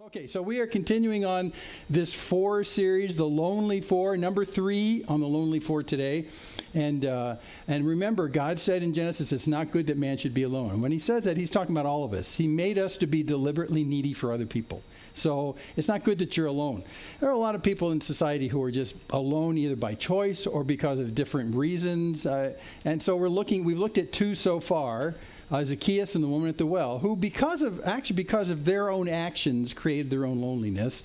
Okay, so we are continuing on this 4 series, the Lonely 4, number 3 on the Lonely 4 today. And remember, God said in Genesis, it's not good that man should be alone. And when he says that, he's talking about all of us. He made us to be deliberately needy for other people. So it's not good that you're alone. There are a lot of people in society who are just alone either by choice or because of different reasons. And so we've looked at 2 so far. Zacchaeus and the woman at the well, who because of their own actions created their own loneliness,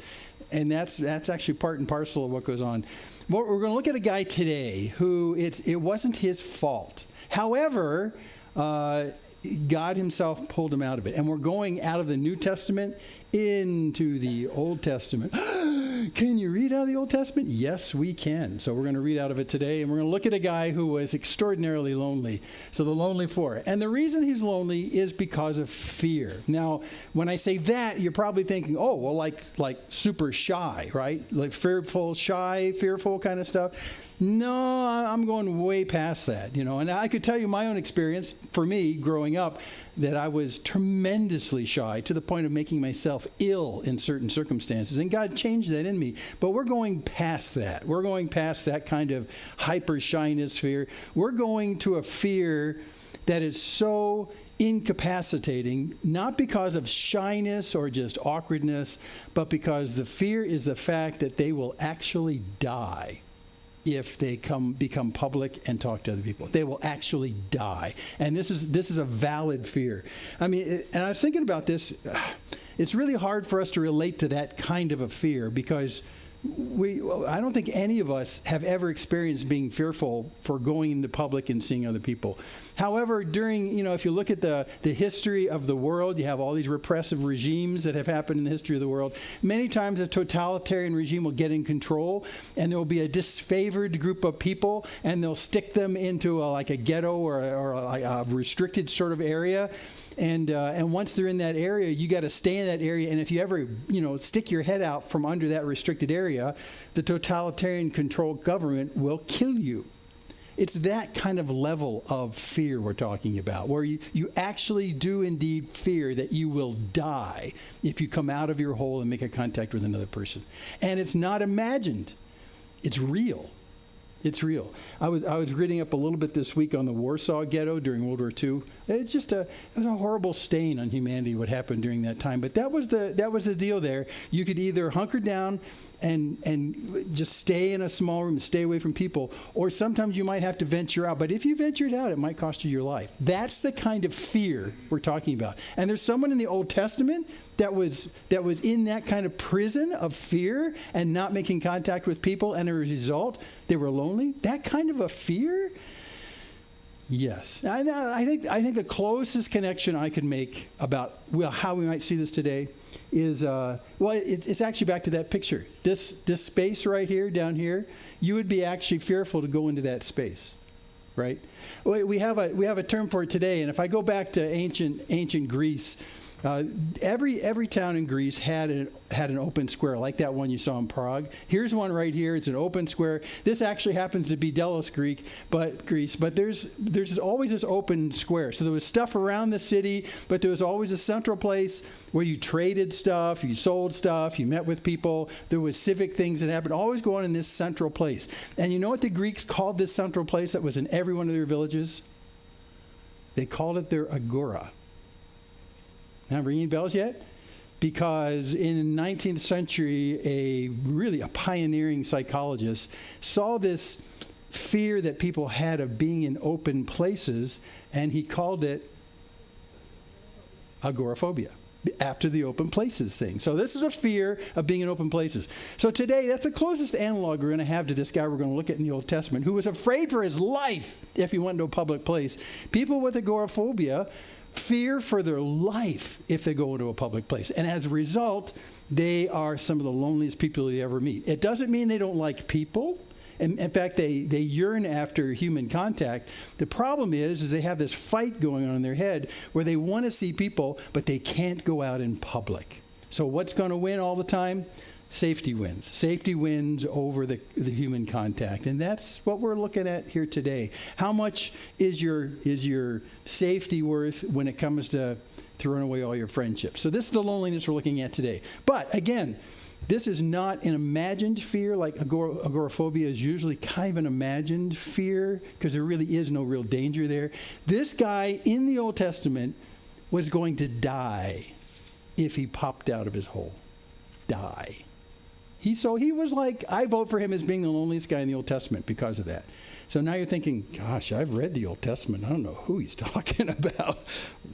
and that's actually part and parcel of what goes on. We're going to look at a guy today who it wasn't his fault. However, God himself pulled him out of it, and we're going out of the New Testament into the Old Testament. Can you read out of the Old Testament? Yes, we can. So we're going to read out of it today, and we're going to look at a guy who was extraordinarily lonely. So the Lonely 4. And the reason he's lonely is because of fear. Now, when I say that, you're probably thinking, oh, well, like super shy, right? Like fearful, shy, fearful kind of stuff. No, I'm going way past that, And I could tell you my own experience, for me, growing up, that I was tremendously shy to the point of making myself ill in certain circumstances. And God changed that in me. But we're going past that. We're going past that kind of hyper shyness fear. We're going to a fear that is so incapacitating, not because of shyness or just awkwardness, but because the fear is the fact that they will actually die if they become public and talk to other people. They will actually die. And this is a valid fear. I mean, and I was thinking about this. It's really hard for us to relate to that kind of a fear because I don't think any of us have ever experienced being fearful for going into public and seeing other people. However, if you look at the history of the world, you have all these repressive regimes that have happened in the history of the world. Many times a totalitarian regime will get in control, and there will be a disfavored group of people, and they'll stick them into a ghetto or a restricted sort of area. And once they're in that area, you got to stay in that area. And if you ever, stick your head out from under that restricted area, the totalitarian controlled government will kill you. It's that kind of level of fear we're talking about, where you actually do indeed fear that you will die if you come out of your hole and make a contact with another person. And it's not imagined. It's real. It's real. I was reading up a little bit this week on the Warsaw Ghetto during World War II. It was a horrible stain on humanity what happened during that time. But that was the deal there. You could either hunker down and just stay in a small room, stay away from people, or sometimes you might have to venture out. But if you ventured out, it might cost you your life. That's the kind of fear we're talking about. And there's someone in the Old Testament that was in that kind of prison of fear and not making contact with people, and as a result, they were lonely. That kind of a fear? Yes. I think the closest connection I could make about how we might see this today is, it's actually back to that picture. This space right here, down here, you would be actually fearful to go into that space, right? We have a term for it today, and if I go back to ancient Greece, every town in Greece had an open square, like that one you saw in Prague. Here's one right here. It's an open square. This actually happens to be Delos, Greece, but there's always this open square. So there was stuff around the city, but there was always a central place where you traded stuff, you sold stuff, you met with people. There was civic things that happened, always going in this central place. And you know what the Greeks called this central place that was in every one of their villages? They called it their agora. Not ringing bells yet? Because in the 19th century, a pioneering psychologist saw this fear that people had of being in open places, and he called it agoraphobia, after the open places thing. So this is a fear of being in open places. So today, that's the closest analog we're going to have to this guy we're going to look at in the Old Testament, who was afraid for his life if he went into a public place. People with agoraphobia fear for their life if they go into a public place. And as a result, they are some of the loneliest people you ever meet. It doesn't mean they don't like people. In fact, they yearn after human contact. The problem is they have this fight going on in their head where they want to see people, but they can't go out in public. So what's going to win all the time? Safety wins. Safety wins over the human contact. And that's what we're looking at here today. How much is your safety worth when it comes to throwing away all your friendships. So this is the loneliness we're looking at today. But again, this is not an imagined fear, like agoraphobia is usually kind of an imagined fear, because there really is no real danger there. This guy in the Old Testament was going to die if he popped out of his hole. Die. So he was like, I vote for him as being the loneliest guy in the Old Testament because of that. So now you're thinking, gosh, I've read the Old Testament. I don't know who he's talking about.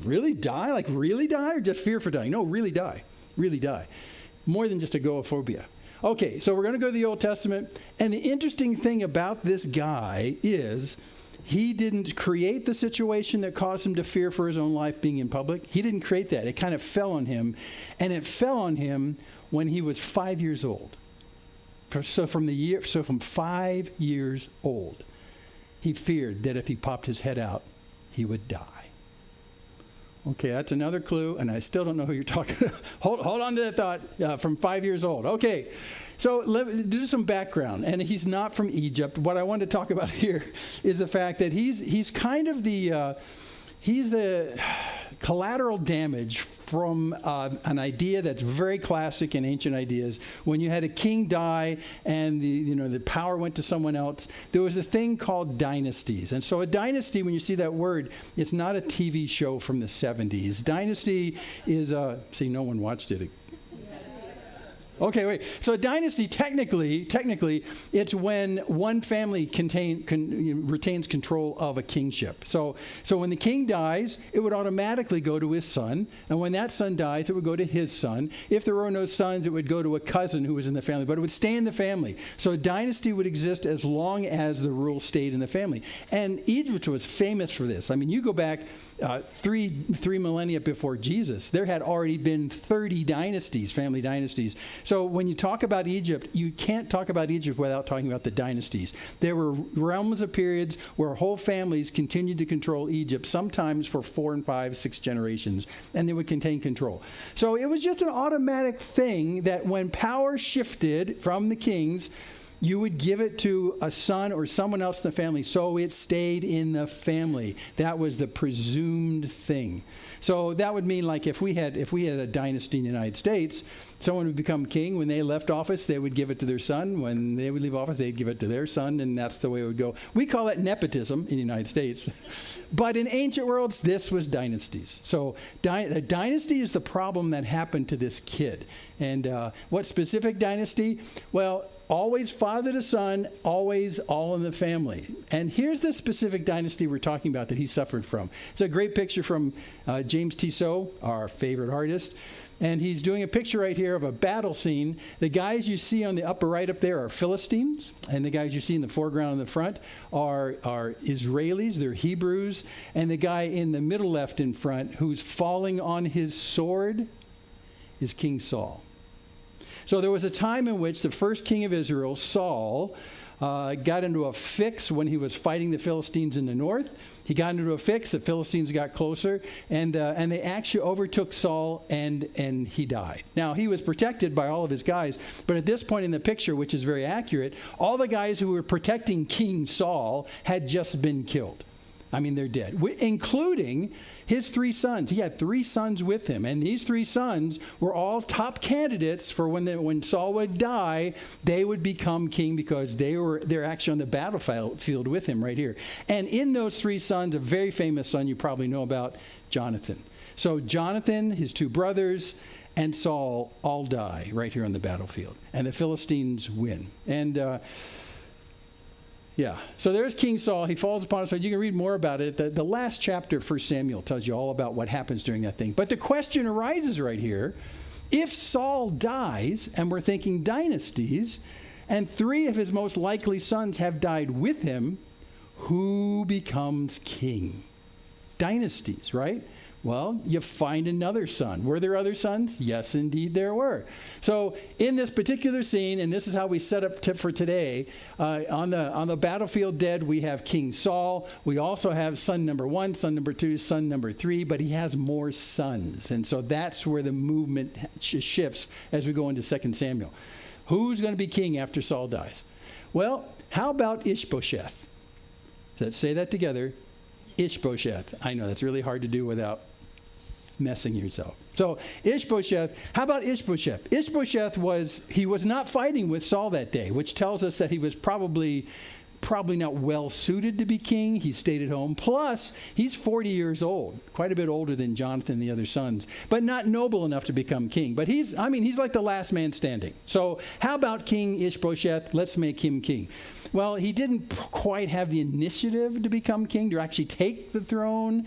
Really die? Like really die, or just fear for dying? No, really die. Really die. More than just agoraphobia. Okay, so we're going to go to the Old Testament. And the interesting thing about this guy is he didn't create the situation that caused him to fear for his own life being in public. He didn't create that. It kind of fell on him. And it fell on him when he was 5 years old. So from 5 years old, he feared that if he popped his head out, he would die. Okay, that's another clue, and I still don't know who you're talking about. Hold on to that thought. From 5 years old. Okay, so do some background. And he's not from Egypt. What I want to talk about here is the fact that he's kind of the collateral damage from an idea that's very classic in ancient ideas. When you had a king die and the power went to someone else, there was a thing called dynasties. And so a dynasty, when you see that word, it's not a TV show from the 70s. Dynasty is see, no one watched it. Okay, wait. So a dynasty, technically, it's when one family retains control of a kingship. So when the king dies, it would automatically go to his son. And when that son dies, it would go to his son. If there were no sons, it would go to a cousin who was in the family. But it would stay in the family. So a dynasty would exist as long as the rule stayed in the family. And Egypt was famous for this. I mean, you go back three millennia before Jesus, there had already been 30 dynasties, family dynasties. So when you talk about Egypt, you can't talk about Egypt without talking about the dynasties. There were realms of periods where whole families continued to control Egypt, sometimes for 4 and 5, 6 generations, and they would contain control. So it was just an automatic thing that when power shifted from the kings, you would give it to a son or someone else in the family, so it stayed in the family. That was the presumed thing. So that would mean, like, if we had a dynasty in the United States, someone would become king. When they left office, they would give it to their son. When they would leave office, they'd give it to their son, and that's the way it would go. We call that nepotism in the United States. But in ancient worlds, this was dynasties. So the dynasty is the problem that happened to this kid. And what specific dynasty? Well, always father to son, always all in the family. And here's the specific dynasty we're talking about that he suffered from. It's a great picture from James Tissot, our favorite artist. And he's doing a picture right here of a battle scene. The guys you see on the upper right up there are Philistines. And the guys you see in the foreground and the front are Israelis. They're Hebrews. And the guy in the middle left in front who's falling on his sword is King Saul. So there was a time in which the first king of Israel, Saul, got into a fix when he was fighting the Philistines in the north. He got into a fix. The Philistines got closer, and they actually overtook Saul, and he died. Now, he was protected by all of his guys, but at this point in the picture, which is very accurate, all the guys who were protecting King Saul had just been killed. I mean, they're dead, including his 3 sons. He had 3 sons with him, and these 3 sons were all top candidates for when Saul would die, they would become king because they're actually on the battlefield with him right here. And in those 3 sons, a very famous son you probably know about, Jonathan. So Jonathan, his 2 brothers, and Saul all die right here on the battlefield, and the Philistines win. And yeah, so there's King Saul. He falls upon his sword. You can read more about it. The last chapter of 1 Samuel tells you all about what happens during that thing. But the question arises right here. If Saul dies, and we're thinking dynasties, and 3 of his most likely sons have died with him, who becomes king? Dynasties, right? Well, you find another son. Were there other sons? Yes, indeed there were. So in this particular scene, and this is how we set up for today, on the battlefield dead, we have King Saul. We also have son number 1, son number 2, son number 3, but he has more sons. And so that's where the movement shifts as we go into 2 Samuel. Who's going to be king after Saul dies? Well, how about Ishbosheth? Let's say that together. Ishbosheth. I know that's really hard to do without messing yourself. So Ishbosheth, how about Ishbosheth? Ishbosheth was not fighting with Saul that day, which tells us that he was probably not well suited to be king. He stayed at home. Plus, he's 40 years old, quite a bit older than Jonathan and the other sons, but not noble enough to become king. But he's like the last man standing. So how about King Ishbosheth? Let's make him king. Well, he didn't quite have the initiative to become king, to actually take the throne.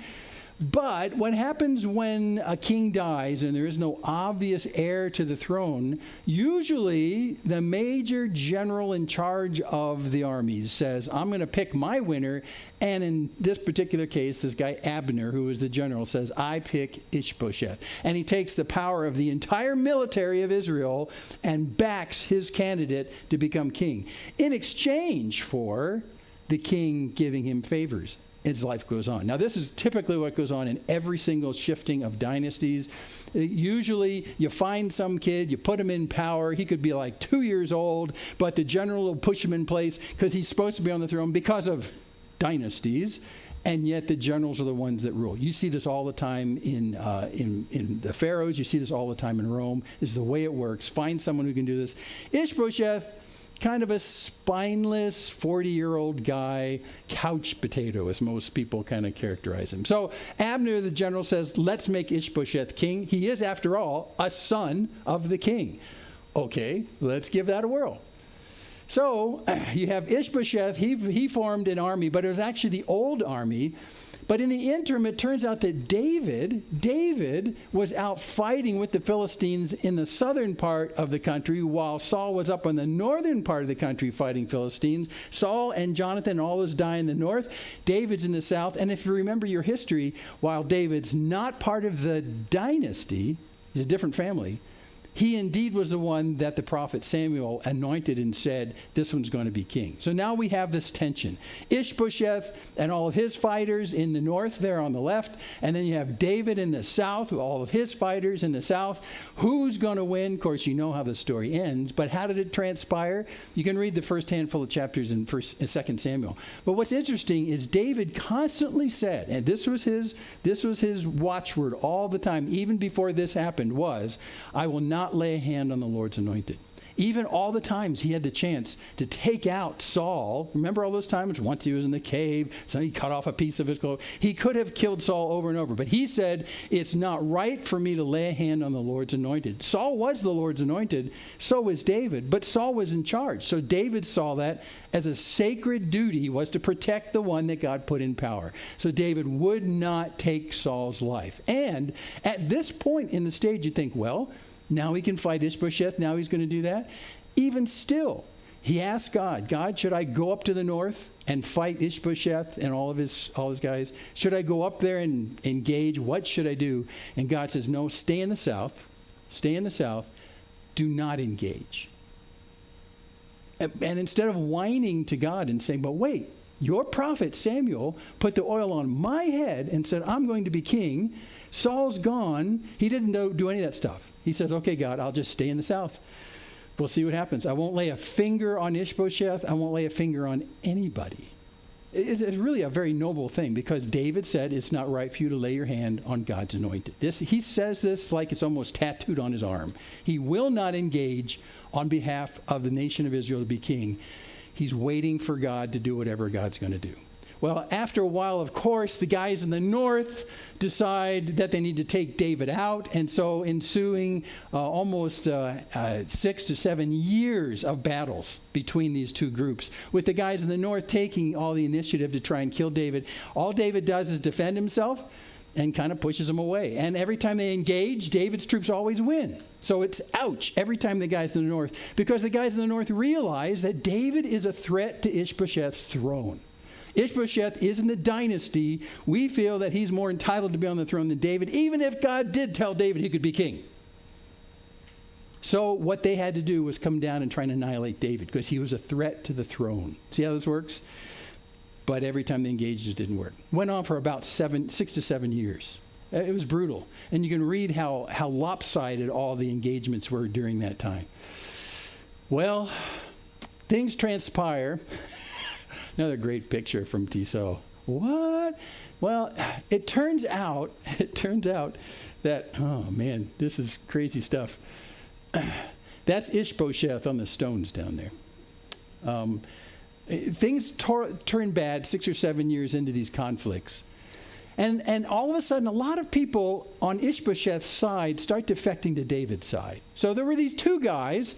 But what happens when a king dies and there is no obvious heir to the throne, usually the major general in charge of the armies says, I'm going to pick my winner. And in this particular case, this guy Abner, who is the general, says, I pick Ishbosheth. And he takes the power of the entire military of Israel and backs his candidate to become king, in exchange for the king giving him favors as life goes on. Now, this is typically what goes on in every single shifting of dynasties. Usually, you find some kid, you put him in power. He could be like 2 years old, but the general will push him in place because he's supposed to be on the throne because of dynasties, and yet the generals are the ones that rule. You see this all the time in the pharaohs. You see this all the time in Rome. This is the way it works. Find someone who can do this. Ishbosheth, kind of a spineless 40-year-old guy, couch potato, as most people kind of characterize him. So Abner, the general, says, let's make Ishbosheth king. He is, after all, a son of the king. Okay, let's give that a whirl. So you have Ishbosheth. He formed an army, but it was actually the old army. But in the interim, it turns out that David was out fighting with the Philistines in the southern part of the country, while Saul was up on the northern part of the country fighting Philistines. Saul and Jonathan all those die in the north. David's in the south. And if you remember your history, while David's not part of the dynasty, he's a different family, he indeed was the one that the prophet Samuel anointed and said, this one's going to be king. So now we have this tension. Ishbosheth and all of his fighters in the north, there on the left. And then you have David in the south with all of his fighters in the south. Who's going to win? Of course, you know how the story ends. But how did it transpire? You can read the first handful of chapters in 1 and 2 Samuel. But what's interesting is David constantly said, and this was his watchword all the time, even before this happened, was, I will not lay a hand on the Lord's anointed. Even all the times he had the chance to take out Saul. Remember all those times? Once he was in the cave, somebody cut off a piece of his clothes. He could have killed Saul over and over. But he said, it's not right for me to lay a hand on the Lord's anointed. Saul was the Lord's anointed. So was David. But Saul was in charge. So David saw that as a sacred duty was to protect the one that God put in power. So David would not take Saul's life. And at this point in the stage, you think, well, now he can fight Ishbosheth. Now he's going to do that. Even still, he asked God, should I go up to the north and fight Ishbosheth and all his guys? Should I go up there and engage? What should I do? And God says, no, stay in the south. Stay in the south. Do not engage. And instead of whining to God and saying, but wait, your prophet Samuel put the oil on my head and said, I'm going to be king. Saul's gone. He didn't do any of that stuff. He says, okay, God, I'll just stay in the south. We'll see what happens. I won't lay a finger on Ishbosheth. I won't lay a finger on anybody. It's really a very noble thing, because David said it's not right for you to lay your hand on God's anointed. He says this like it's almost tattooed on his arm. He will not engage on behalf of the nation of Israel to be king. He's waiting for God to do whatever God's going to do. Well, after a while, of course, the guys in the north decide that they need to take David out. And so ensuing almost 6 to 7 years of battles between these two groups, with the guys in the north taking all the initiative to try and kill David. All David does is defend himself and kind of pushes them away. And every time they engage, David's troops always win. So it's ouch every time the guys in the north, because the guys in the north realize that David is a threat to Ishbosheth's throne. Ishbosheth is in the dynasty. We feel that he's more entitled to be on the throne than David, even if God did tell David he could be king. So what they had to do was come down and try and annihilate David, because he was a threat to the throne. See how this works? But every time they engaged, it didn't work. Went on for about 6 to 7 years. It was brutal. And you can read how lopsided all the engagements were during that time. Well, things transpire. Another great picture from Tissot. What? Well, it turns out Oh man, this is crazy stuff. That's Ishbosheth on the stones down there. Things turn bad 6 or 7 years into these conflicts. And all of a sudden, a lot of people on Ishbosheth's side start defecting to David's side. So there were these two guys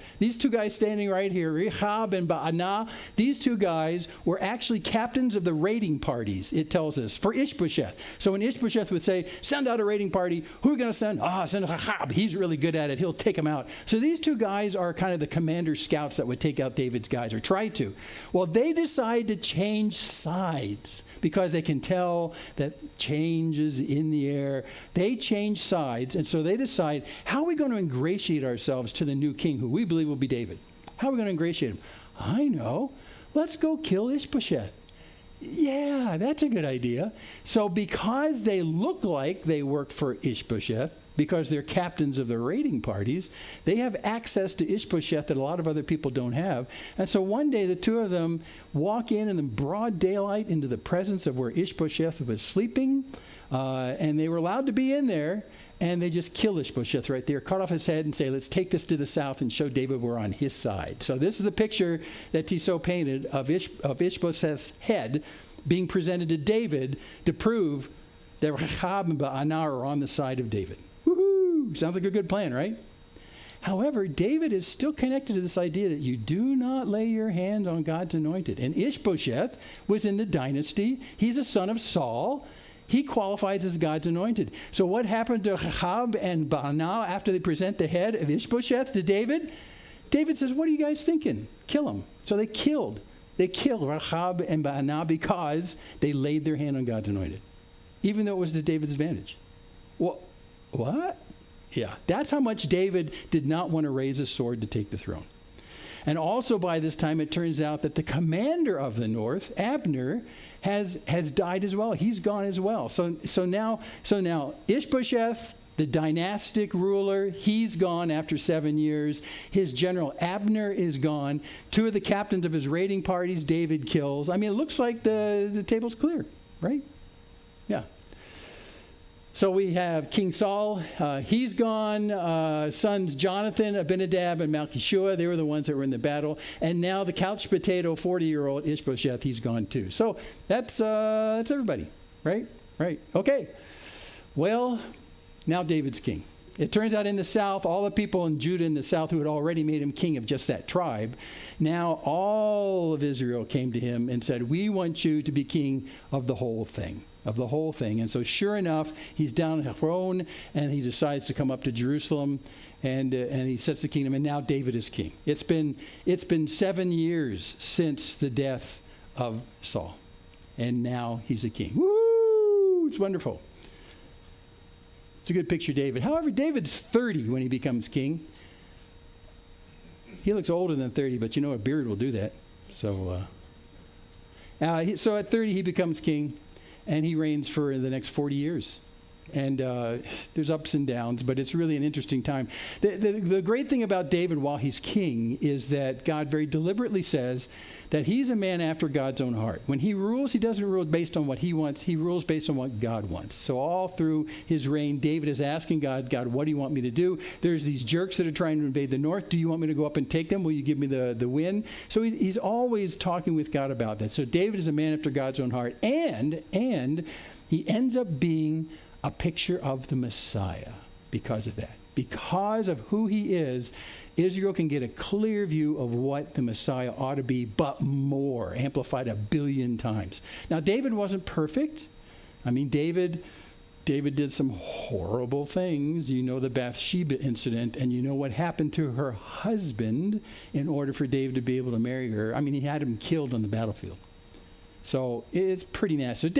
standing right here, Rechab and Baanah. These two guys were actually captains of the raiding parties, it tells us, for Ishbosheth. So when Ishbosheth would say, send out a raiding party, who are we going to send? Send Rechab. He's really good at it. He'll take them out. So these two guys are kind of the commander scouts that would take out David's guys, or try to. Well, they decide to change sides because they can tell that changes in the air. They change sides, and so they decide, how are we going to ingratiate ourselves to the new king who we believe will be David? How are we going to ingratiate him? I know. Let's go kill Ishbosheth. Yeah, that's a good idea. So because they look like they work for Ishbosheth, because they're captains of the raiding parties, they have access to Ishbosheth that a lot of other people don't have. And so one day the two of them walk in the broad daylight into the presence of where Ishbosheth was sleeping, and they were allowed to be in there, and they just kill Ishbosheth right there, cut off his head and say, let's take this to the south and show David we're on his side. So this is the picture that Tissot painted of Ishbosheth's head being presented to David to prove that Rechab and Baanah are on the side of David. Woohoo! Sounds like a good plan, right? However, David is still connected to this idea that you do not lay your hand on God's anointed. And Ishbosheth was in the dynasty. He's a son of Saul. He qualifies as God's anointed. So what happened to Rechab and Baanah after they present the head of Ishbosheth to David? David says, what are you guys thinking? Kill him. So they killed Rechab and Baanah because they laid their hand on God's anointed, even though it was to David's advantage. Well, what? Yeah, that's how much David did not want to raise a sword to take the throne. And also by this time, it turns out that the commander of the north, Abner, has died as well. He's gone as well. So now Ishbosheth, the dynastic ruler, he's gone after 7 years. His general Abner is gone. Two of the captains of his raiding parties, David kills. I mean, it looks like the table's clear, right? Yeah. So we have King Saul. He's gone. Sons Jonathan, Abinadab, and Malchishua. They were the ones that were in the battle. And now the couch potato, 40-year-old Ishbosheth, he's gone too. So that's everybody, right? Right. Okay. Well, now David's king. It turns out in the south, all the people in Judah in the south who had already made him king of just that tribe, now all of Israel came to him and said, we want you to be king of the whole thing. And so sure enough, he's down in Hebron, and he decides to come up to Jerusalem, and he sets the kingdom, and now David is king. It's been 7 years since the death of Saul, and now he's a king. Woo! It's wonderful. It's a good picture of David. However, David's 30 when he becomes king. He looks older than 30, but you know a beard will do that. So at 30, he becomes king. And he reigns for the next 40 years. And there's ups and downs, but it's really an interesting time. The great thing about David while he's king is that God very deliberately says that he's a man after God's own heart. When he rules, he doesn't rule based on what he wants. He rules based on what God wants. So all through his reign, David is asking God, what do you want me to do? There's these jerks that are trying to invade the north. Do you want me to go up and take them? Will you give me the win? So he's always talking with God about that. So David is a man after God's own heart. And he ends up being a picture of the Messiah because of that. Because of who he is, Israel can get a clear view of what the Messiah ought to be, but more, amplified 1 billion times. Now, David wasn't perfect. I mean, David did some horrible things. You know the Bathsheba incident, and you know what happened to her husband in order for David to be able to marry her. I mean, he had him killed on the battlefield. So it's pretty nasty. So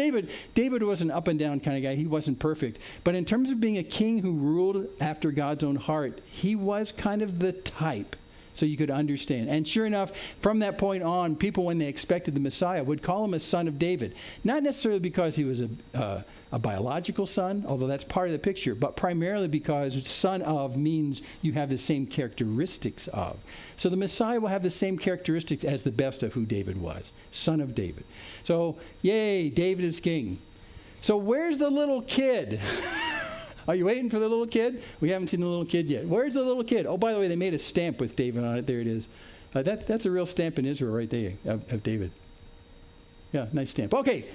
David was an up and down kind of guy. He wasn't perfect. But in terms of being a king who ruled after God's own heart, he was kind of the type. So you could understand. And sure enough, from that point on, people, when they expected the Messiah, would call him a son of David. Not necessarily because he was a biological son, although that's part of the picture, but primarily because son of means you have the same characteristics of. So the Messiah will have the same characteristics as the best of who David was, son of David. So, yay, David is king. So where's the little kid? Are you waiting for the little kid? We haven't seen the little kid yet. Where's the little kid? Oh, by the way, they made a stamp with David on it. There it is. That's a real stamp in Israel right there of David. Yeah, nice stamp. Okay.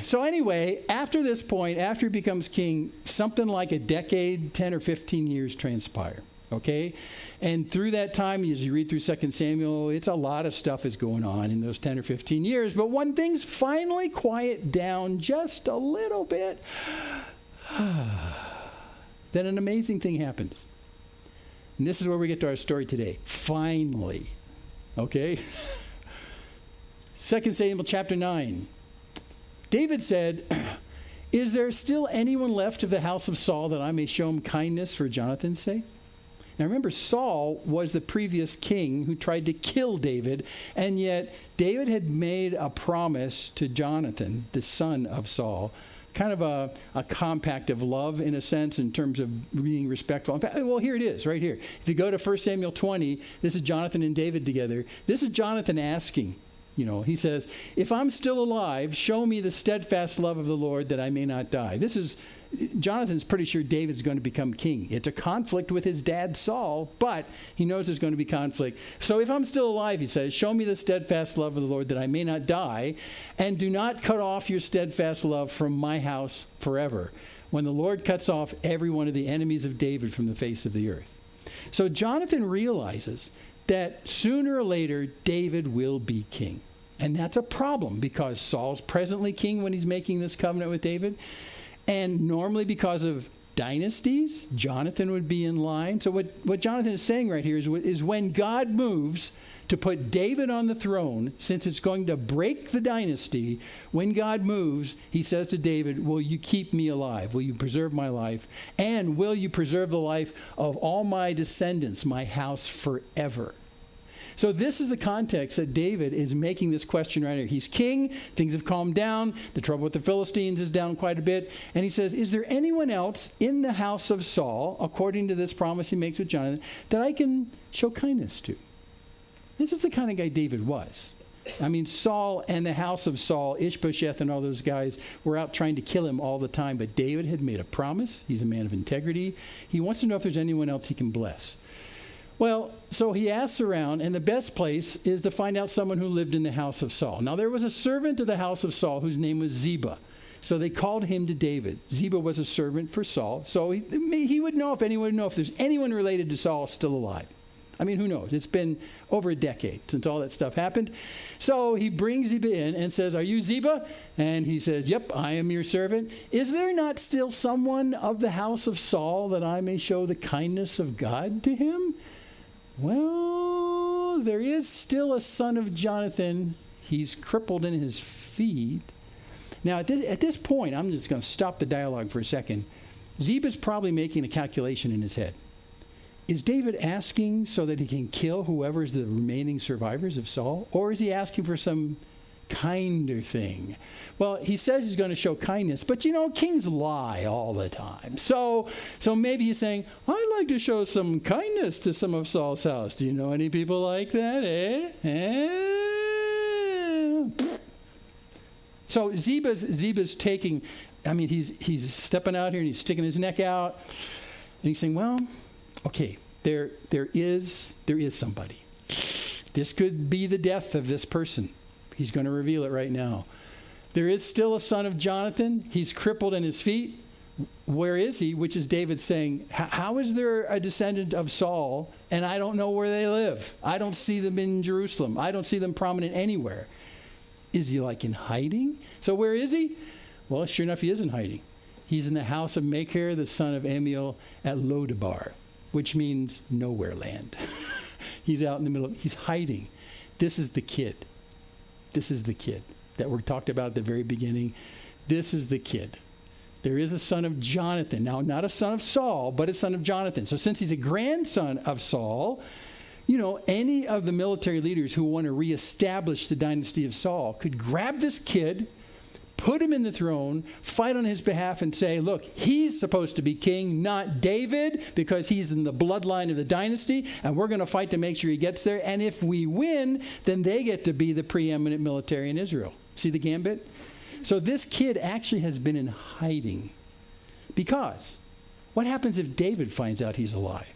So anyway, after this point, after he becomes king, something like a decade, 10 or 15 years transpire. Okay? And through that time, as you read through 2 Samuel, it's a lot of stuff is going on in those 10 or 15 years. But when things finally quiet down just a little bit, then an amazing thing happens. And this is where we get to our story today. Finally. Okay? 2 Samuel chapter 9. David said, "Is there still anyone left of the house of Saul that I may show him kindness for Jonathan's sake?" Now remember, Saul was the previous king who tried to kill David, and yet David had made a promise to Jonathan, the son of Saul, kind of a compact of love in a sense in terms of being respectful. In fact, well, here it is, right here. If you go to 1 Samuel 20, this is Jonathan and David together. This is Jonathan asking, he says, "If I'm still alive, show me the steadfast love of the Lord that I may not die." Jonathan's pretty sure David's going to become king. It's a conflict with his dad Saul, but he knows there's going to be conflict. "So if I'm still alive," he says, "show me the steadfast love of the Lord that I may not die, and do not cut off your steadfast love from my house forever, when the Lord cuts off every one of the enemies of David from the face of the earth." So Jonathan realizes that sooner or later, David will be king. And that's a problem because Saul's presently king when he's making this covenant with David. And normally because of dynasties, Jonathan would be in line. So what Jonathan is saying right here is when God moves to put David on the throne, since it's going to break the dynasty, when God moves, he says to David, "Will you keep me alive? Will you preserve my life? And will you preserve the life of all my descendants, my house forever?" So this is the context that David is making this question right here. He's king. Things have calmed down. The trouble with the Philistines is down quite a bit. And he says, is there anyone else in the house of Saul, according to this promise he makes with Jonathan, that I can show kindness to? This is the kind of guy David was. I mean, Saul and the house of Saul, Ishbosheth and all those guys were out trying to kill him all the time. But David had made a promise. He's a man of integrity. He wants to know if there's anyone else he can bless. Well, so he asks around, and the best place is to find out someone who lived in the house of Saul. Now, there was a servant of the house of Saul whose name was Ziba. So they called him to David. Ziba was a servant for Saul. So he would know if anyone would know if there's anyone related to Saul still alive. I mean, who knows? It's been over a decade since all that stuff happened. So he brings Ziba in and says, "Are you Ziba?" And he says, "Yep, I am your servant. Is there not still someone of the house of Saul that I may show the kindness of God to him?" "Well, there is still a son of Jonathan. He's crippled in his feet." Now, at this point, I'm just going to stop the dialogue for a second. Ziba's probably making a calculation in his head. Is David asking so that he can kill whoever's the remaining survivors of Saul? Or is he asking for some kinder thing? Well, he says he's going to show kindness, but kings lie all the time. So maybe he's saying, "I'd like to show some kindness to some of Saul's house. Do you know any people like that, So Ziba's taking, he's stepping out here and he's sticking his neck out. And he's saying, well, okay, there is somebody. This could be the death of this person. He's going to reveal it right now. There is still a son of Jonathan. He's crippled in his feet. Where is he? Which is David saying, how is there a descendant of Saul and I don't know where they live? I don't see them in Jerusalem. I don't see them prominent anywhere. Is he like in hiding? So where is he? Well, sure enough, he is in hiding. He's in the house of Machir, the son of Amiel, at Lodabar, which means nowhere land. He's out in the middle. He's hiding. This is the kid. This is the kid that we talked about at the very beginning. This is the kid. There is a son of Jonathan. Now, not a son of Saul, but a son of Jonathan. So since he's a grandson of Saul, any of the military leaders who want to reestablish the dynasty of Saul could grab this kid, put him in the throne, fight on his behalf and say, look, he's supposed to be king, not David, because he's in the bloodline of the dynasty, and we're going to fight to make sure he gets there. And if we win, then they get to be the preeminent military in Israel. See the gambit? So this kid actually has been in hiding because What happens if David finds out he's alive?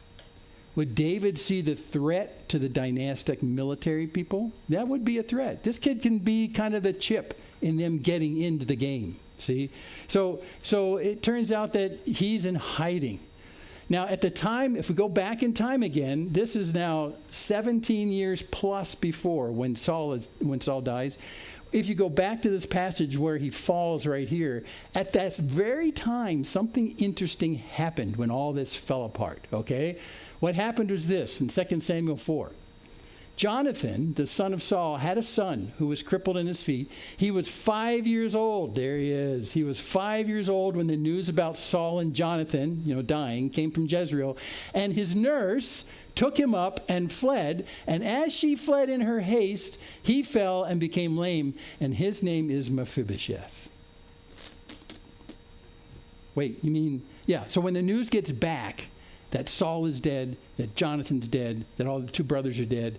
Would David see the threat to the dynastic military people? That would be a threat. This kid can be kind of the chip in them getting into the game, see? So it turns out that he's in hiding. Now, at the time, if we go back in time again, this is now 17 years plus before when Saul dies. If you go back to this passage where he falls right here, at that very time, something interesting happened when all this fell apart, okay? What happened was this in 2 Samuel 4. Jonathan, the son of Saul, had a son who was crippled in his feet. He was 5 years old. There he is. He was 5 years old when the news about Saul and Jonathan, dying, came from Jezreel. And his nurse took him up and fled. And as she fled in her haste, he fell and became lame. And his name is Mephibosheth. Wait, you mean, yeah. So when the news gets back that Saul is dead, that Jonathan's dead, that all the two brothers are dead,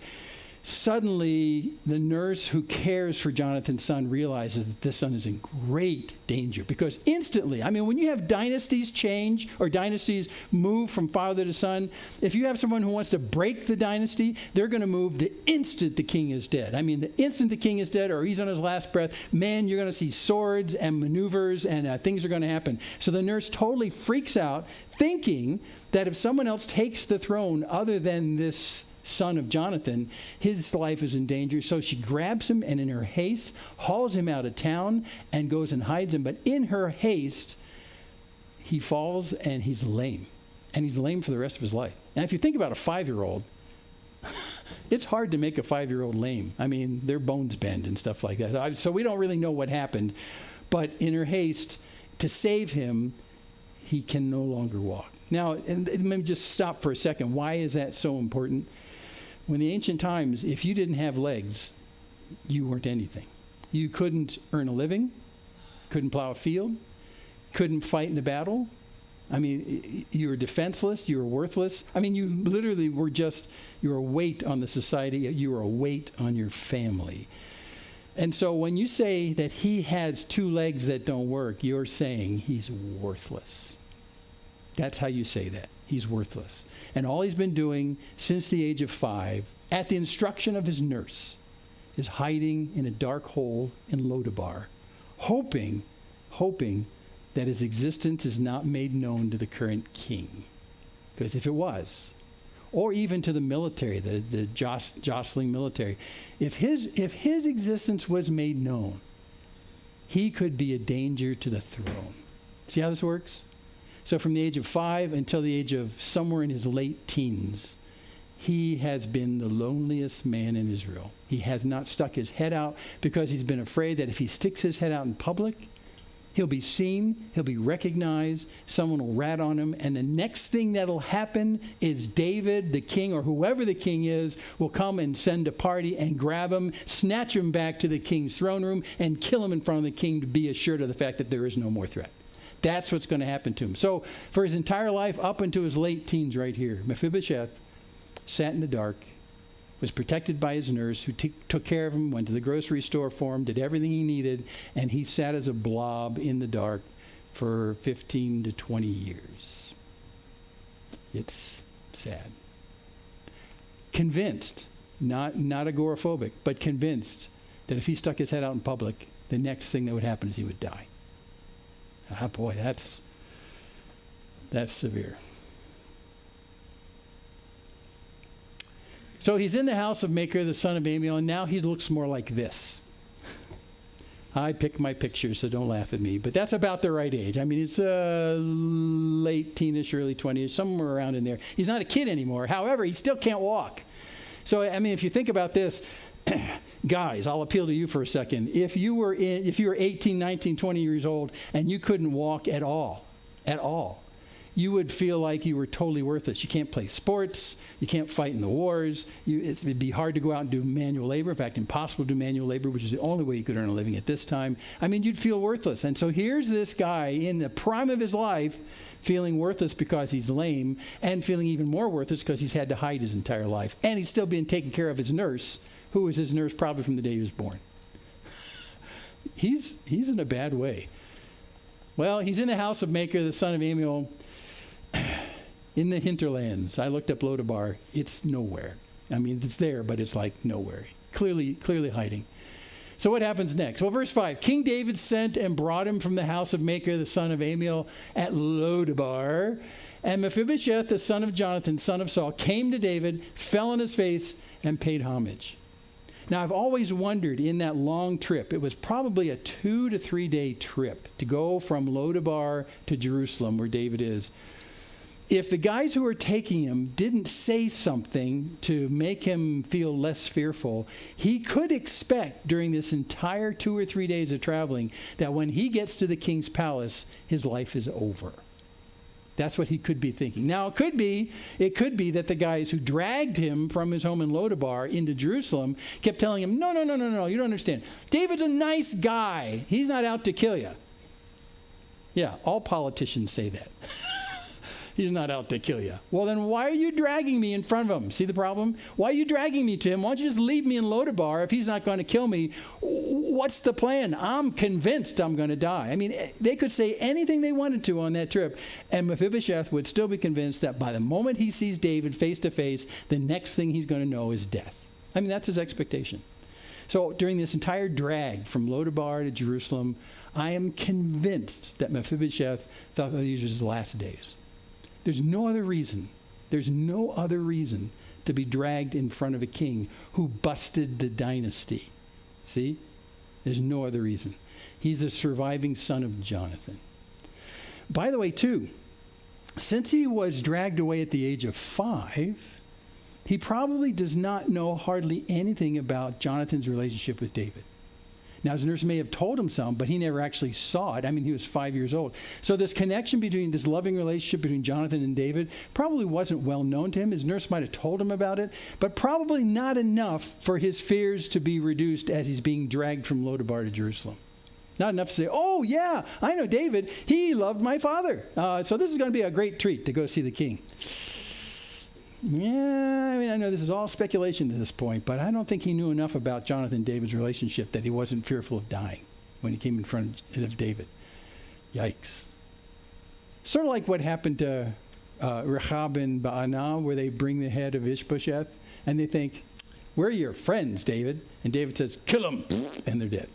suddenly the nurse who cares for Jonathan's son realizes that this son is in great danger. Because instantly, when you have dynasties change or dynasties move from father to son, if you have someone who wants to break the dynasty, they're going to move the instant the king is dead. The instant the king is dead or he's on his last breath, man, you're going to see swords and maneuvers and things are going to happen. So the nurse totally freaks out, thinking that if someone else takes the throne other than this son of Jonathan, his life is in danger. So she grabs him and in her haste hauls him out of town and goes and hides him. But in her haste, he falls and he's lame. And he's lame for the rest of his life. Now, if you think about a 5-year-old, it's hard to make a 5-year-old lame. Their bones bend and stuff like that. So we don't really know what happened. But in her haste, to save him, he can no longer walk. Now, and let me just stop for a second. Why is that so important? When the ancient times, if you didn't have legs, you weren't anything. You couldn't earn a living, couldn't plow a field, couldn't fight in a battle. You were defenseless, you were worthless. You literally were you were a weight on the society, you were a weight on your family. And so when you say that he has 2 legs that don't work, you're saying he's worthless. That's how you say that. He's worthless. And all he's been doing since the age of 5, at the instruction of his nurse, is hiding in a dark hole in Lodabar, hoping that his existence is not made known to the current king. Because if it was, or even to the military, the jostling military, if his existence was made known, he could be a danger to the throne. See how this works? So from the age of 5 until the age of somewhere in his late teens, he has been the loneliest man in Israel. He has not stuck his head out because he's been afraid that if he sticks his head out in public, he'll be seen, he'll be recognized, someone will rat on him, and the next thing that'll happen is David, the king, or whoever the king is, will come and send a party and grab him, snatch him back to the king's throne room, and kill him in front of the king to be assured of the fact that there is no more threat. That's what's going to happen to him. So for his entire life, up into his late teens right here, Mephibosheth sat in the dark, was protected by his nurse who took care of him, went to the grocery store for him, did everything he needed, and he sat as a blob in the dark for 15 to 20 years. It's sad. Convinced, not agoraphobic, but convinced that if he stuck his head out in public, the next thing that would happen is he would die. Ah, boy, that's severe. So he's in the house of Machir, the son of Amiel, and now he looks more like this. I pick my pictures, so don't laugh at me. But that's about the right age. It's late teenish, early 20s, somewhere around in there. He's not a kid anymore. However, he still can't walk. So, if you think about this, guys, I'll appeal to you for a second. If you were 18, 19, 20 years old and you couldn't walk at all, you would feel like you were totally worthless. You can't play sports. You can't fight in the wars. It'd be hard to go out and do manual labor. In fact, impossible to do manual labor, which is the only way you could earn a living at this time. You'd feel worthless. And so here's this guy in the prime of his life feeling worthless because he's lame and feeling even more worthless because he's had to hide his entire life. And he's still being taken care of his nurse, who was his nurse probably from the day he was born. He's in a bad way. Well, he's in the house of Machir, the son of Amiel. in the hinterlands. I looked up Lodabar. It's nowhere. I mean, it's there, but it's like nowhere. Clearly hiding. So what happens next? Well, verse 5. King David sent and brought him from the house of Machir, the son of Amiel, at Lodabar. And Mephibosheth, the son of Jonathan, son of Saul, came to David, fell on his face, and paid homage. Now, I've always wondered in that long trip, it was probably a 2 to 3 day trip to go from Lodabar to Jerusalem, where David is. If the guys who were taking him didn't say something to make him feel less fearful, he could expect during this entire 2 or 3 days of traveling that when he gets to the king's palace, his life is over. That's what he could be thinking. Now, it could be that the guys who dragged him from his home in Lodabar into Jerusalem kept telling him, no, you don't understand. David's a nice guy. He's not out to kill you. Yeah, all politicians say that. He's not out to kill you. Well, then why are you dragging me in front of him? See the problem? Why are you dragging me to him? Why don't you just leave me in Lodabar if he's not going to kill me? What's the plan? I'm convinced I'm going to die. I mean, they could say anything they wanted to on that trip, and Mephibosheth would still be convinced that by the moment he sees David face to face, the next thing he's going to know is death. I mean, that's his expectation. So during this entire drag from Lodabar to Jerusalem, I am convinced that Mephibosheth thought that these were his last days. There's no other reason to be dragged in front of a king who busted the dynasty. See? There's no other reason. He's the surviving son of Jonathan. By the way, too, since he was dragged away at the age of 5, he probably does not know hardly anything about Jonathan's relationship with David. Now, his nurse may have told him some, but he never actually saw it. I mean, he was 5 years old. So this connection between this loving relationship between Jonathan and David probably wasn't well known to him. His nurse might have told him about it, but probably not enough for his fears to be reduced as he's being dragged from Lodabar to Jerusalem. Not enough to say, oh, yeah, I know David. He loved my father. So this is going to be a great treat to go see the king. Yeah, I mean, I know this is all speculation to this point, but I don't think he knew enough about Jonathan and David's relationship that he wasn't fearful of dying when he came in front of David. Yikes. Sort of like what happened to Rechab and Baanah, where they bring the head of Ishbosheth, and they think, we're your friends, David. And David says, kill him, and they're dead.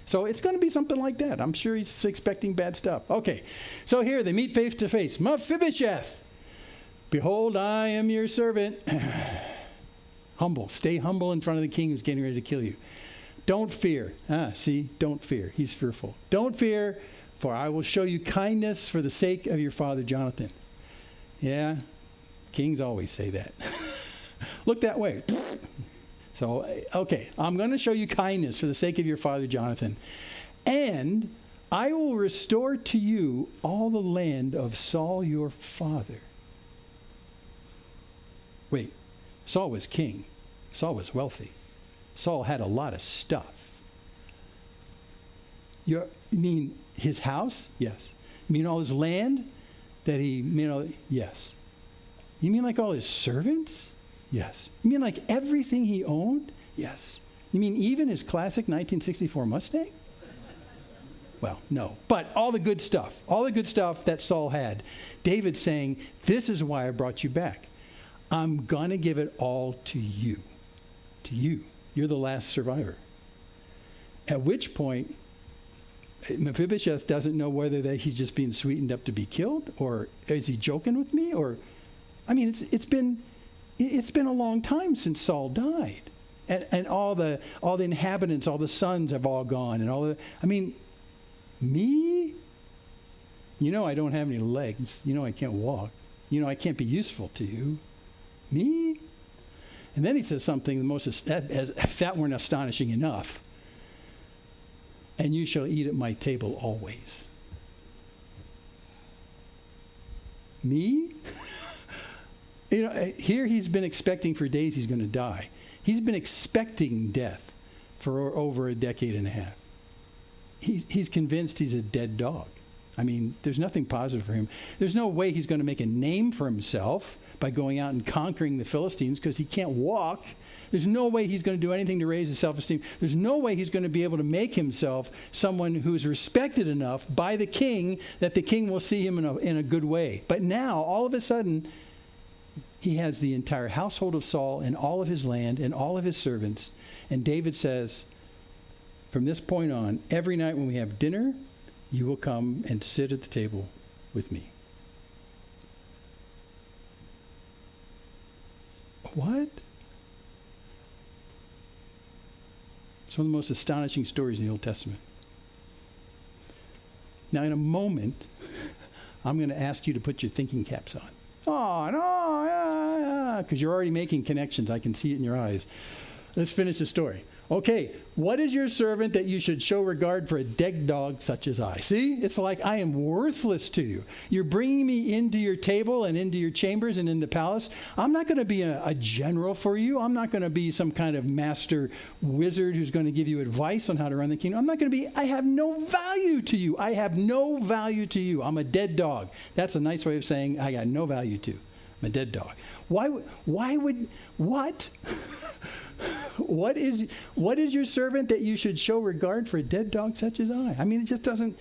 So it's going to be something like that. I'm sure he's expecting bad stuff. Okay, so here they meet face to face. Mephibosheth. Behold, I am your servant. Humble. Stay humble in front of the king who's getting ready to kill you. Don't fear. Don't fear. He's fearful. Don't fear, for I will show you kindness for the sake of your father Jonathan. Yeah, kings always say that. Look that way. So, okay, I'm going to show you kindness for the sake of your father Jonathan. And I will restore to you all the land of Saul your father. Wait, Saul was king. Saul was wealthy. Saul had a lot of stuff. You mean his house? Yes. You mean all his land that yes. You mean like all his servants? Yes. You mean like everything he owned? Yes. You mean even his classic 1964 Mustang? Well, no. But all the good stuff that Saul had. David's saying, this is why I brought you back. I'm going to give it all to you. To you. You're the last survivor. At which point, Mephibosheth doesn't know whether that he's just being sweetened up to be killed, or is he joking with me? Or, I mean, it's been a long time since Saul died. And all the inhabitants, all the sons have all gone. Me? I don't have any legs. I can't walk. I can't be useful to you. Me? And then he says something as if that weren't astonishing enough. And you shall eat at my table always. Me? Here he's been expecting for days he's going to die. He's been expecting death for over a decade and a half. He's convinced he's a dead dog. I mean, there's nothing positive for him. There's no way he's going to make a name for himself by going out and conquering the Philistines because he can't walk. There's no way he's going to do anything to raise his self-esteem. There's no way he's going to be able to make himself someone who's respected enough by the king that the king will see him in a good way. But now, all of a sudden, He has the entire household of Saul and all of his land and all of his servants. And David says, from this point on, every night when we have dinner, you will come and sit at the table with me. What? It's one of the most astonishing stories in the Old Testament. Now, in a moment, I'm going to ask you to put your thinking caps on. Oh, no, yeah, because you're already making connections. I can see it in your eyes. Let's finish the story. Okay, what is your servant that you should show regard for a dead dog such as I? See, it's like I am worthless to you. You're bringing me into your table and into your chambers and in the palace. I'm not going to be a general for you. I'm not going to be some kind of master wizard who's going to give you advice on how to run the kingdom. I'm not going to be, I have no value to you. I have no value to you. I'm a dead dog. That's a nice way of saying I got no value to. I'm a dead dog. What? What is your servant that you should show regard for a dead dog such as I? I mean, it doesn't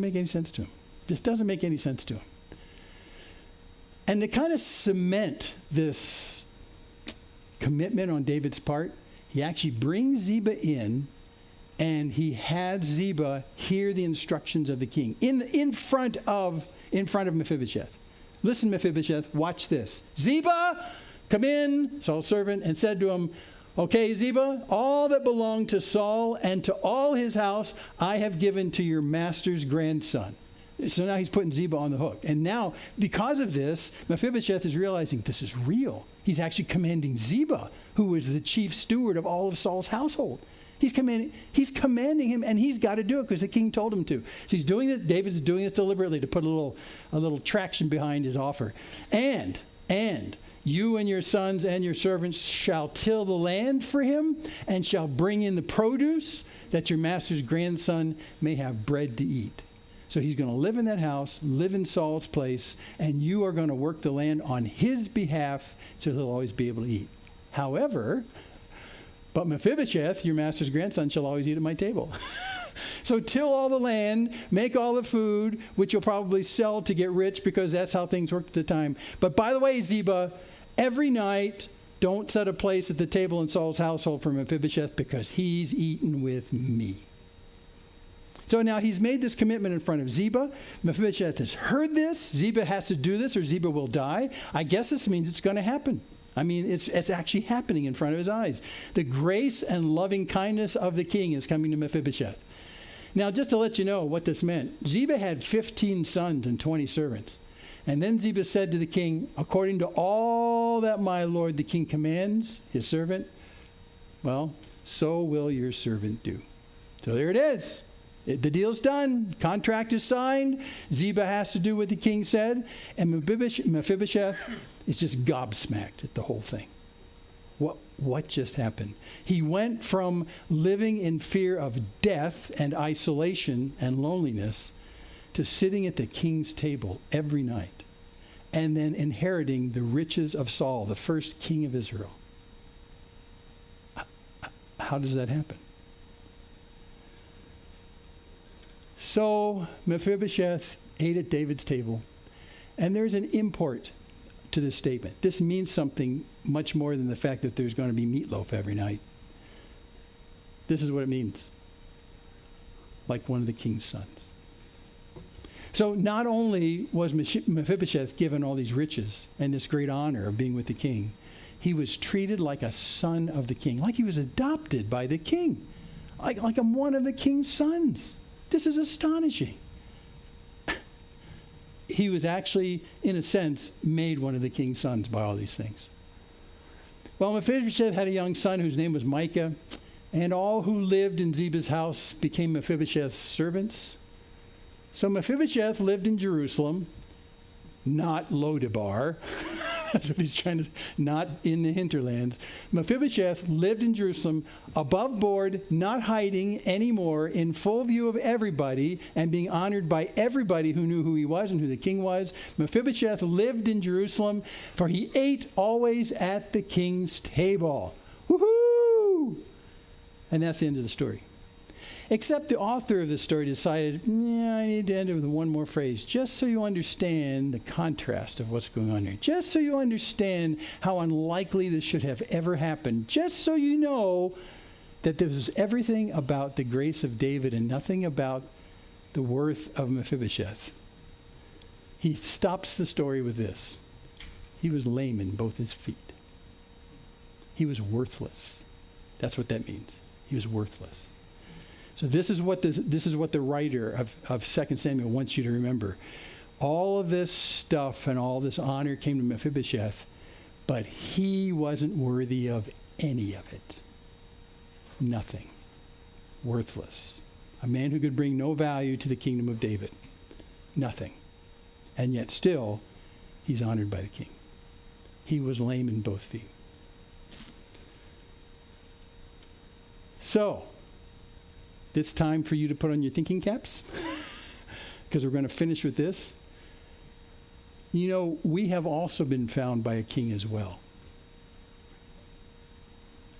make any sense to him. Just doesn't make any sense to him. And to kind of cement this commitment on David's part, he actually brings Ziba in, and he had Ziba hear the instructions of the king in front of Mephibosheth. Listen, Mephibosheth, watch this. Ziba, come in, Saul's servant, and said to him, okay, Ziba, all that belonged to Saul and to all his house I have given to your master's grandson. So now he's putting Ziba on the hook. And now, because of this, Mephibosheth is realizing this is real. He's actually commanding Ziba, who is the chief steward of all of Saul's household. He's commanding him, and he's got to do it because the king told him to. So he's doing this. David's doing this deliberately to put a little traction behind his offer. And you and your sons and your servants shall till the land for him, and shall bring in the produce, that your master's grandson may have bread to eat. So he's going to live in that house, live in Saul's place, and you are going to work the land on his behalf, so he'll always be able to eat. However, but Mephibosheth, your master's grandson, shall always eat at my table. So till all the land, make all the food, which you'll probably sell to get rich, because that's how things worked at the time. But by the way, Ziba, every night, don't set a place at the table in Saul's household for Mephibosheth, because he's eating with me. So now he's made this commitment in front of Ziba. Mephibosheth has heard this. Ziba has to do this or Ziba will die. I guess this means it's going to happen. I mean, it's actually happening in front of his eyes. The grace and loving kindness of the king is coming to Mephibosheth. Now, just to let you know what this meant, Ziba had 15 sons and 20 servants. And then Ziba said to the king, according to all that my lord the king commands his servant, well, so will your servant do. So there it is. The deal's done. Contract is signed. Ziba has to do what the king said. And Mephibosheth is just gobsmacked at the whole thing. What just happened? He went from living in fear of death and isolation and loneliness to sitting at the king's table every night and then inheriting the riches of Saul, the first king of Israel. How does that happen? So Mephibosheth ate at David's table, and there's an import to this statement. This means something much more than the fact that there's going to be meatloaf every night. This is what it means. Like one of the king's sons. So not only was Mephibosheth given all these riches and this great honor of being with the king, he was treated like a son of the king, like he was adopted by the king, like I'm one of the king's sons. This is astonishing. He was actually, in a sense, made one of the king's sons by all these things. Well, Mephibosheth had a young son whose name was Micah, and all who lived in Ziba's house became Mephibosheth's servants. So Mephibosheth lived in Jerusalem, not Lodebar. That's what he's trying to say, not in the hinterlands. Mephibosheth lived in Jerusalem, above board, not hiding anymore, in full view of everybody, and being honored by everybody who knew who he was and who the king was. Mephibosheth lived in Jerusalem, for he ate always at the king's table. Woohoo! And that's the end of the story. Except the author of the story decided, yeah, I need to end it with one more phrase, just so you understand the contrast of what's going on here. Just so you understand how unlikely this should have ever happened. Just so you know that this is everything about the grace of David and nothing about the worth of Mephibosheth. He stops the story with this. He was lame in both his feet. He was worthless. That's what that means. He was worthless. So this is what the writer of 2 Samuel wants you to remember. All of this stuff and all this honor came to Mephibosheth, but he wasn't worthy of any of it. Nothing. Worthless. A man who could bring no value to the kingdom of David. Nothing. And yet still, he's honored by the king. He was lame in both feet. So, it's time for you to put on your thinking caps, because we're going to finish with this. You know, we have also been found by a king as well.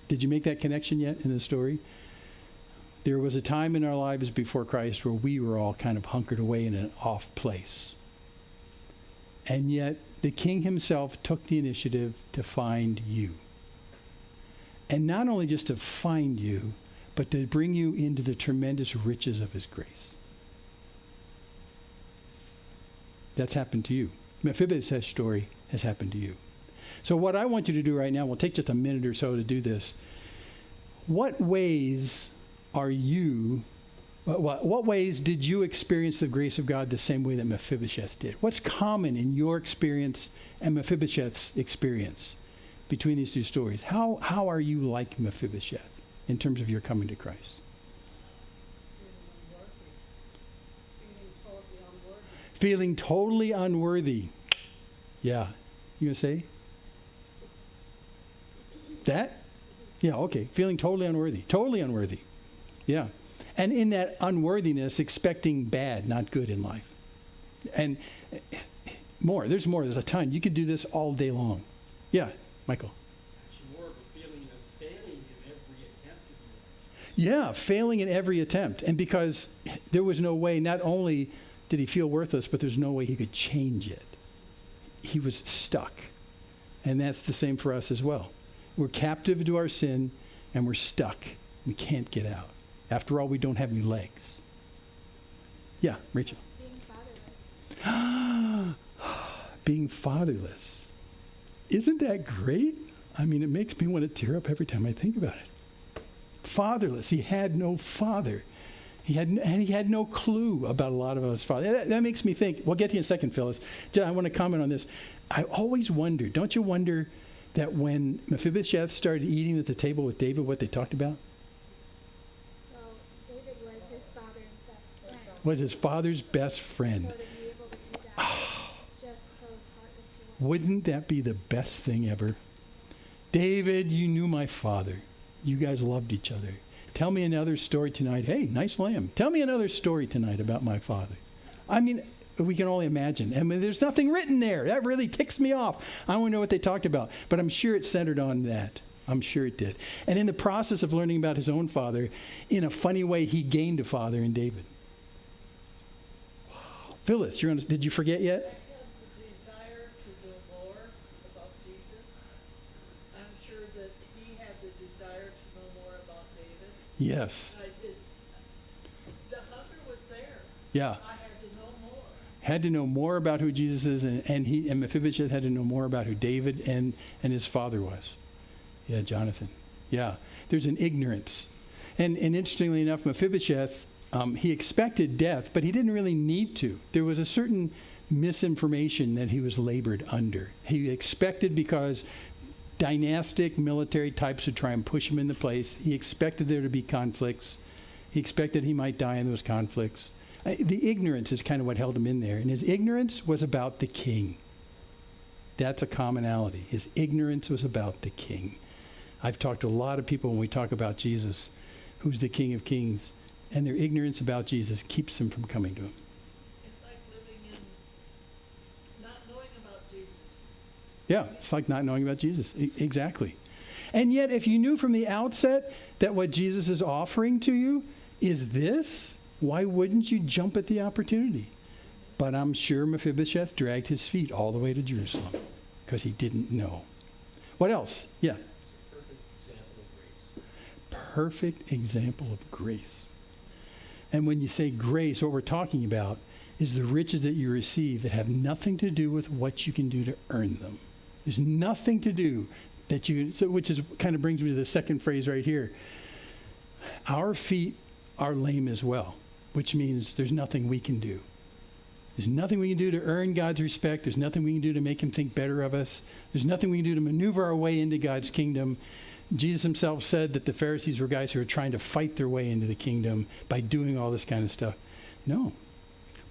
Did you make that connection yet in the story? There was a time in our lives before Christ where we were all kind of hunkered away in an off place. And yet, the king himself took the initiative to find you. And not only just to find you, but to bring you into the tremendous riches of his grace. That's happened to you. Mephibosheth's story has happened to you. So what I want you to do right now, we'll take just a minute or so to do this. What ways are you, what ways did you experience the grace of God the same way that Mephibosheth did? What's common in your experience and Mephibosheth's experience between these two stories? How are you like Mephibosheth in terms of your coming to Christ? Feeling totally unworthy. Yeah. You going to say? That? Yeah, okay. Feeling totally unworthy. Totally unworthy. Yeah. And in that unworthiness, expecting bad, not good in life. And more. There's more. There's a ton. You could do this all day long. Yeah, Michael. Actually, more of a feeling of failing in every attempt. Yeah, failing in every attempt. And because there was no way, not only did he feel worthless, but there's no way he could change it. He was stuck. And that's the same for us as well. We're captive to our sin, and we're stuck. We can't get out. After all, we don't have any legs. Yeah, Rachel. Being fatherless. Being fatherless. Isn't that great? I mean, it makes me want to tear up every time I think about it. Fatherless. He had no father. He had no clue about a lot of his father. That makes me think. We'll get to you in a second, Phyllis. I want to comment on this. I always wonder, don't you wonder that when Mephibosheth started eating at the table with David, what they talked about? Well, David was his father's best friend. Was his father's best friend. So to be able to do that just fills heart with joy. Wouldn't that be the best thing ever? David, you knew my father. You guys loved each other. Tell me another story tonight. Hey, nice lamb. Tell me another story tonight about my father. I mean, we can only imagine. I mean, there's nothing written there. That really ticks me off. I want to know what they talked about. But I'm sure it centered on that. I'm sure it did. And in the process of learning about his own father, in a funny way, he gained a father in David. Wow. Phyllis, did you forget yet? I had the desire to know more about Jesus. I'm sure that he had the desire to know more about David. Yes. The hunger was there. Yeah. I had to know more. Had to know more about who Jesus is, and Mephibosheth had to know more about who David and his father was. Yeah, Jonathan. Yeah. There's an ignorance. And interestingly enough, Mephibosheth, he expected death, but he didn't really need to. There was a certain misinformation that he was labored under. He expected, because dynastic military types would try and push him into place. He expected there to be conflicts. He expected he might die in those conflicts. The ignorance is kind of what held him in there. And his ignorance was about the king. That's a commonality. His ignorance was about the king. I've talked to a lot of people when we talk about Jesus, who's the King of Kings, and their ignorance about Jesus keeps them from coming to him. It's like living in not knowing about Jesus. Yeah, it's like not knowing about Jesus. Exactly. And yet, if you knew from the outset that what Jesus is offering to you is this? Why wouldn't you jump at the opportunity? But I'm sure Mephibosheth dragged his feet all the way to Jerusalem because he didn't know. What else? Yeah. Perfect example of grace. And when you say grace, what we're talking about is the riches that you receive that have nothing to do with what you can do to earn them. There's nothing to do that you, so which is kind of brings me to the second phrase right here. Our feet are lame as well, which means there's nothing we can do. There's nothing we can do to earn God's respect. There's nothing we can do to make him think better of us. There's nothing we can do to maneuver our way into God's kingdom. Jesus himself said that the Pharisees were guys who were trying to fight their way into the kingdom by doing all this kind of stuff. No.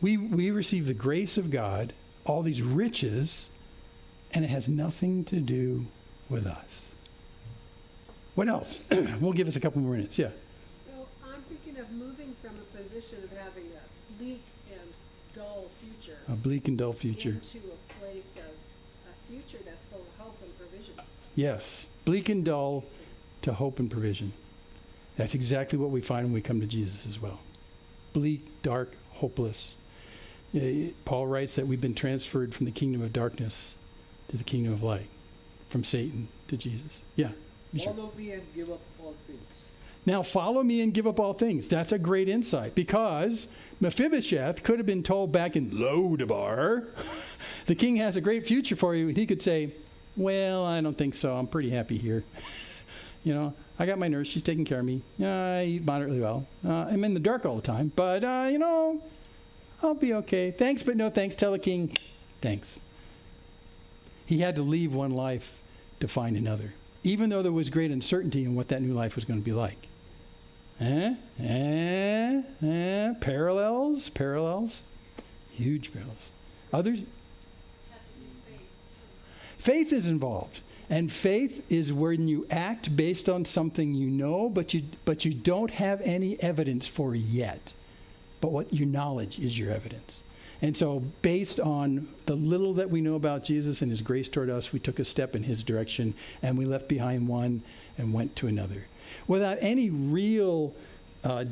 We receive the grace of God, all these riches, and it has nothing to do with us. What else? We'll give us a couple more minutes. Yeah. So I'm thinking of moving from a position of having a bleak and dull future A bleak and dull future. into a place of a future that's full of hope and provision. Yes. Bleak and dull to hope and provision. That's exactly what we find when we come to Jesus as well. Bleak, dark, hopeless. Paul writes that we've been transferred from the kingdom of darkness to the kingdom of light, from Satan to Jesus. Yeah. Sure. Follow me and give up all things. Now follow me and give up all things. That's a great insight because Mephibosheth could have been told back in Lodabar, the king has a great future for you. And he could say, well, I don't think so. I'm pretty happy here. You know, I got my nurse. She's taking care of me. I eat moderately well. I'm in the dark all the time. But, you know, I'll be okay. Thanks, but no thanks. Tell the king, thanks. He had to leave one life to find another, even though there was great uncertainty in what that new life was going to be like. Parallels, huge parallels. Others? Faith is involved. And faith is when you act based on something you know, but you don't have any evidence for yet. But what your knowledge is your evidence. And so based on the little that we know about Jesus and his grace toward us, we took a step in his direction and we left behind one and went to another. Without any real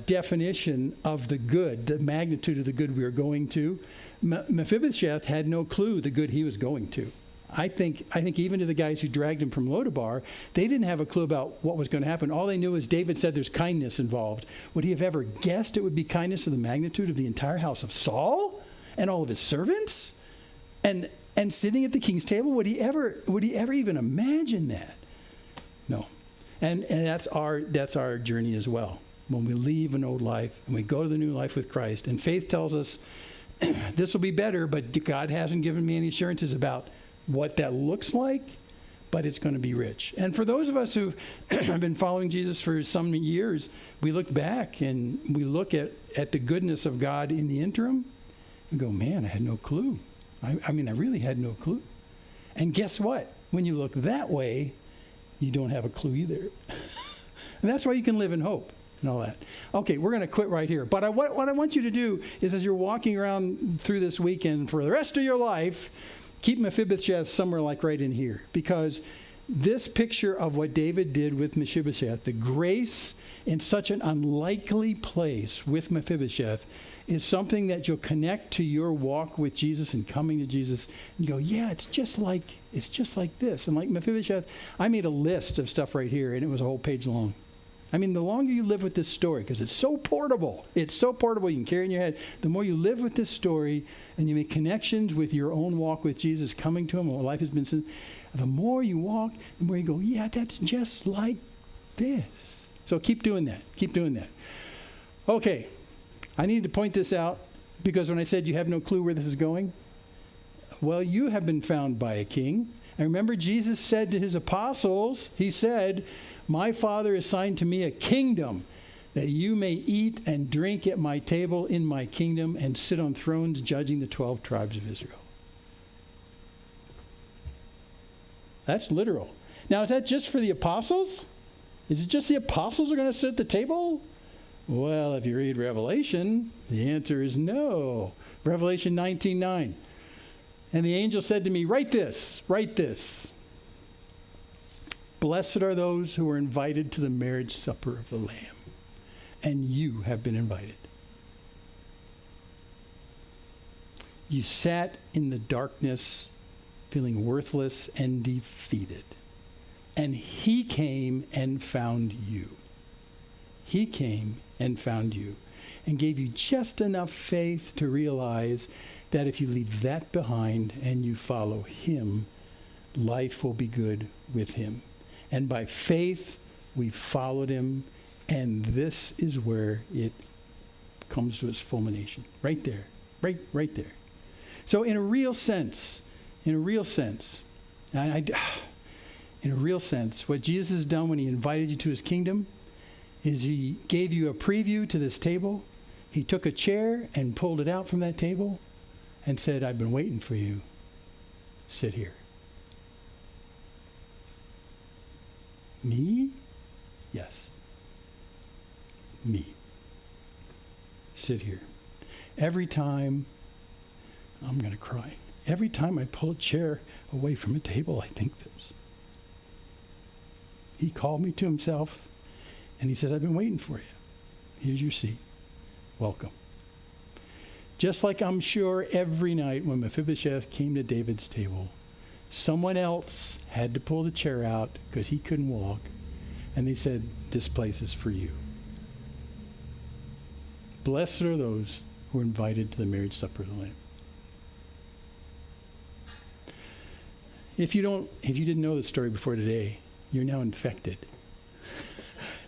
definition of the good, the magnitude of the good we were going to, Mephibosheth had no clue the good he was going to. I think even to the guys who dragged him from Lodabar, they didn't have a clue about what was going to happen. All they knew is David said there's kindness involved. Would he have ever guessed it would be kindness of the magnitude of the entire house of Saul and all of his servants? And sitting at the king's table, would he ever even imagine that? No. And that's our journey as well. When we leave an old life and we go to the new life with Christ, and faith tells us this will be better, but God hasn't given me any assurances about what that looks like, but it's going to be rich. And for those of us who have been following Jesus for some years, we look back and we look at the goodness of God in the interim and go, man, I had no clue. I mean, I really had no clue. And guess what? When you look that way, you don't have a clue either. And that's why you can live in hope and all that. Okay, we're going to quit right here. But what I want you to do is as you're walking around through this weekend for the rest of your life, keep Mephibosheth somewhere like right in here. Because this picture of what David did with Mephibosheth, the grace in such an unlikely place with Mephibosheth, is something that you'll connect to your walk with Jesus and coming to Jesus and go, yeah, it's just like this. And like Mephibosheth, I made a list of stuff right here, and it was a whole page long. I mean, the longer you live with this story, because it's so portable you can carry it in your head, the more you live with this story and you make connections with your own walk with Jesus, coming to him, what life has been since, the more you walk, the more you go, yeah, that's just like this. So keep doing that. Keep doing that. Okay. I need to point this out because when I said you have no clue where this is going, well, you have been found by a king. And remember, Jesus said to his apostles, he said, my Father assigned to me a kingdom that you may eat and drink at my table in my kingdom and sit on thrones judging the 12 tribes of Israel. That's literal. Now, is that just for the apostles? Is it just the apostles who are going to sit at the table? Well, if you read Revelation, the answer is no. Revelation 19:9. And the angel said to me, write this. Blessed are those who are invited to the marriage supper of the Lamb. and you have been invited. You sat in the darkness, feeling worthless and defeated. And he came and found you. He came and found you and gave you just enough faith to realize that if you leave that behind and you follow him, life will be good with him. And by faith, we followed him, and this is where it comes to its fulmination. Right there. Right there. So in a real sense, what Jesus has done when he invited you to his kingdom is he gave you a preview to this table. He took a chair and pulled it out from that table and said, I've been waiting for you. Sit here. Me? Yes. Me. Sit here. Every time, I'm going to cry. Every time I pull a chair away from a table, I think this. He called me to himself, and he says, I've been waiting for you. Here's your seat. Welcome. Just like I'm sure every night when Mephibosheth came to David's table, someone else had to pull the chair out because he couldn't walk, and they said, this place is for you. Blessed are those who are invited to the marriage supper of the Lamb. If you didn't know the story before today, you're now infected.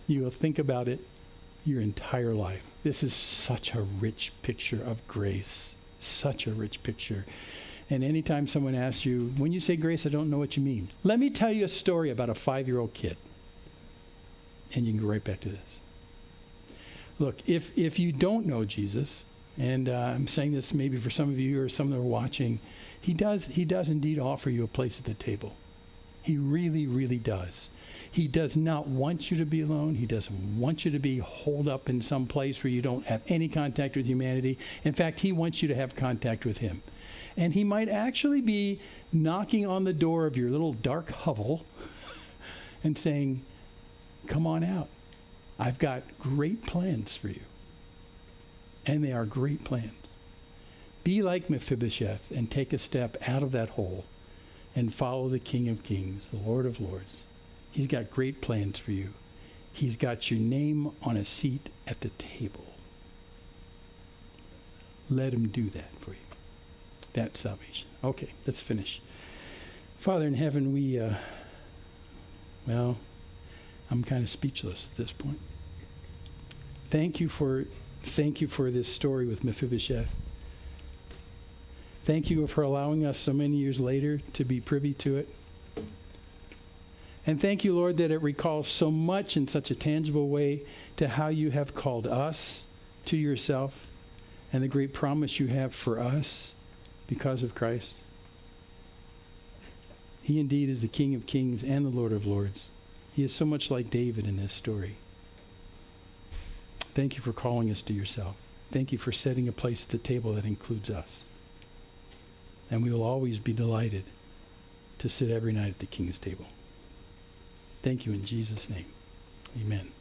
You will think about it your entire life. This is such a rich picture of grace. Such a rich picture. And anytime someone asks you, when you say grace, I don't know what you mean. Let me tell you a story about a 5-year-old kid. And you can go right back to this. Look, if you don't know Jesus, and I'm saying this maybe for some of you or some that are watching, he does indeed offer you a place at the table. He really, really does. He does not want you to be alone. He doesn't want you to be holed up in some place where you don't have any contact with humanity. In fact, he wants you to have contact with him. And he might actually be knocking on the door of your little dark hovel and saying, come on out. I've got great plans for you. And they are great plans. Be like Mephibosheth and take a step out of that hole and follow the King of Kings, the Lord of Lords. He's got great plans for you. He's got your name on a seat at the table. Let him do that for you. That's salvation. Okay, let's finish. Father in heaven, I'm kind of speechless at this point. Thank you for this story with Mephibosheth. Thank you for allowing us so many years later to be privy to it. And thank you, Lord, that it recalls so much in such a tangible way to how you have called us to yourself and the great promise you have for us because of Christ. He indeed is the King of Kings and the Lord of Lords. He is so much like David in this story. Thank you for calling us to yourself. Thank you for setting a place at the table that includes us. And we will always be delighted to sit every night at the King's table. Thank you in Jesus' name. Amen.